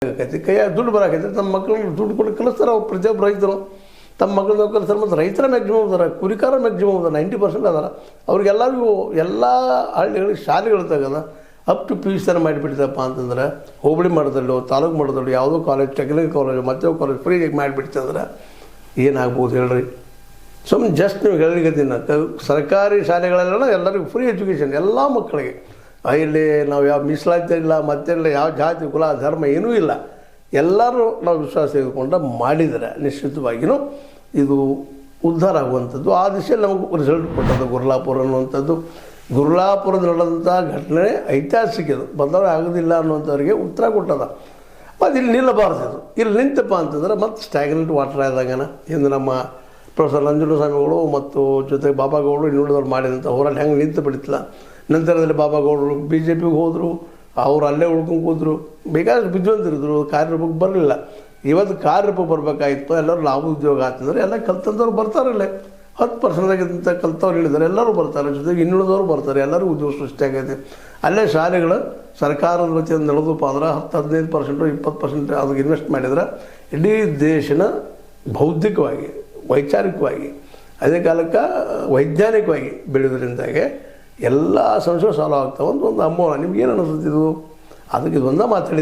ಕೈಯಾಗ ದುಡ್ಡು ಬರಾಕೈತೆ ತಮ್ಮ ಮಕ್ಕಳನ್ನ ದುಡ್ಡು ಕೊಟ್ಟು ಕಲಿಸ್ತಾರೆ. ಅವ್ರು ಪ್ರತಿಯೊಬ್ಬರು ರೈತರು ತಮ್ಮ ಮಕ್ಕಳನ್ನ ಕಲಿಸ್ತಾರೆ. ಮತ್ತು ರೈತರ ಮ್ಯಾಕ್ಸಿಮಮ್ ಅದಾರ, ಕುರಿಕಾರ ಮ್ಯಾಕ್ಸಿಮಮ್ ಅದಾರ, 90% ಅದಾರ. ಅವ್ರಿಗೆಲ್ಲರಿಗೂ ಎಲ್ಲ ಹಳ್ಳಿಗಳಿಗೆ ಶಾಲೆಗಳು ತೆಗದ ಅಪ್ ಟು PUC ಥರ ಮಾಡಿಬಿಡ್ತಪ್ಪ ಅಂತಂದ್ರೆ, ಹೋಬಳಿ ಮಾಡೋದಲ್ಲೋ ತಾಲೂಕು ಮಾಡೋದಲ್ಲೋ ಯಾವುದೋ ಕಾಲೇಜ್, ಟೆಕ್ನಿಕಲ್ ಕಾಲೇಜ್, ಮತ್ತೆ ಕಾಲೇಜ್ ಫ್ರೀ ಮಾಡಿಬಿಡ್ತಂದ್ರೆ ಏನಾಗ್ಬೋದು ಹೇಳ್ರಿ? ಸುಮ್ಮನೆ ಜಸ್ಟ್ ನೀವು ಹೇಳಿಗತ್ತಿನ ಸರ್ಕಾರಿ ಶಾಲೆಗಳೆಲ್ಲ ಎಲ್ಲರಿಗೂ ಫ್ರೀ ಎಜುಕೇಷನ್ ಎಲ್ಲ ಮಕ್ಕಳಿಗೆ. ಇಲ್ಲಿ ನಾವು ಯಾವ ಮೀಸಲಾತಿ ಇಲ್ಲ, ಮತ್ತೆಲ್ಲ ಯಾವ ಜಾತಿ ಕುಲ ಧರ್ಮ ಏನೂ ಇಲ್ಲ. ಎಲ್ಲರೂ ನಾವು ವಿಶ್ವಾಸ ತೆಗೆದುಕೊಂಡು ಮಾಡಿದರೆ ನಿಶ್ಚಿತವಾಗಿಯೂ ಇದು ಉದ್ಧಾರ ಆಗುವಂಥದ್ದು. ಆ ದಿಶೆಯಲ್ಲಿ ನಮಗೆ ರಿಸಲ್ಟ್ ಕೊಟ್ಟದ್ದು ಗುರ್ಲಾಪುರ ಅನ್ನುವಂಥದ್ದು. ಗುರ್ಲಾಪುರದ ನಡೆದಂಥ ಘಟನೆ ಐತಿಹಾಸಿಕದು, ಬದಲಾವಣೆ ಆಗೋದಿಲ್ಲ ಅನ್ನುವಂಥವ್ರಿಗೆ ಉತ್ತರ ಕೊಟ್ಟದ. ಮತ್ತು ಇಲ್ಲಿ ನಿಲ್ಲಬಾರ್ದು. ಇಲ್ಲಿ ನಿಂತಪ್ಪ ಅಂತಂದ್ರೆ ಮತ್ತೆ ಸ್ಟ್ಯಾಗ್ನೆಂಟ್ ವಾಟರ್ ಆದಾಗನ ಇಂದು ನಮ್ಮ ಪ್ರೊಫೆಸರ್ ನಂಜುಂಡಸ್ವಾಮಿಗಳು ಮತ್ತು ಜೊತೆಗೆ ಬಾಬಾಗೌಡರು ಇನ್ನುಳಿದವ್ರು ಮಾಡಿದಂಥ ಹೋರಾಟ ಹೆಂಗೆ ನಿಂತು ಬಿಡ್ತಿಲ್ಲ. ನಂತರದಲ್ಲಿ ಬಾಬಾಗೌಡರು BJPಗೆ ಹೋದರು, ಅವ್ರು ಅಲ್ಲೇ ಉಳ್ಕೊಂಡು ಕೂತರು, ಬೇಕಾದಷ್ಟು ಬುದ್ಧಿವಂತರಿದ್ರು, ಕಾರ್ಯರೂಪಕ್ಕೆ ಬರಲಿಲ್ಲ. ಇವತ್ತು ಕಾರ್ಯರೂಪಕ್ಕೆ ಬರಬೇಕಾಗಿತ್ತು, ಎಲ್ಲರೂ ಲಾಭ ಉದ್ಯೋಗ ಆಗ್ತಂದ್ರೆ ಎಲ್ಲ ಕಲ್ತಂಥವ್ರು ಬರ್ತಾರಲ್ಲೇ. 10%ಗಿಂತ ಕಲ್ತವ್ರು ಹೇಳಿದ್ದಾರೆ, ಎಲ್ಲರೂ ಬರ್ತಾರೆ, ಜೊತೆಗೆ ಇನ್ನುಳಿದವರು ಬರ್ತಾರೆ, ಎಲ್ಲರೂ ಉದ್ಯೋಗ ಸೃಷ್ಟಿಯಾಗೈತೆ. ಅಲ್ಲೇ ಶಾಲೆಗಳು ಸರ್ಕಾರದ ವತಿಯಿಂದ ನಡೆದಪ್ಪ ಅಂದ್ರೆ 10-15%, 20% ಅದಕ್ಕೆ ಇನ್ವೆಸ್ಟ್ ಮಾಡಿದ್ರೆ ಇಡೀ ದೇಶನ ಬೌದ್ಧಿಕವಾಗಿ, ವೈಚಾರಿಕವಾಗಿ, ಅದೇ ಕಾಲಕ್ಕೆ ವೈಜ್ಞಾನಿಕವಾಗಿ ಬೆಳೆಯೋದ್ರಿಂದಾಗೆ ಎಲ್ಲ ಸಮಸ್ಯೆಗಳು ಸಾಲ್ವ್ ಆಗ್ತಾವೆ. ಒಂದು ಅಮೋಘ. ನಿಮ್ಗೆ ಏನು ಅನಿಸುತ್ತಿದ್ದು? ಅದಕ್ಕೆ ಇದೊಂದು ಮಾತಾಡಿ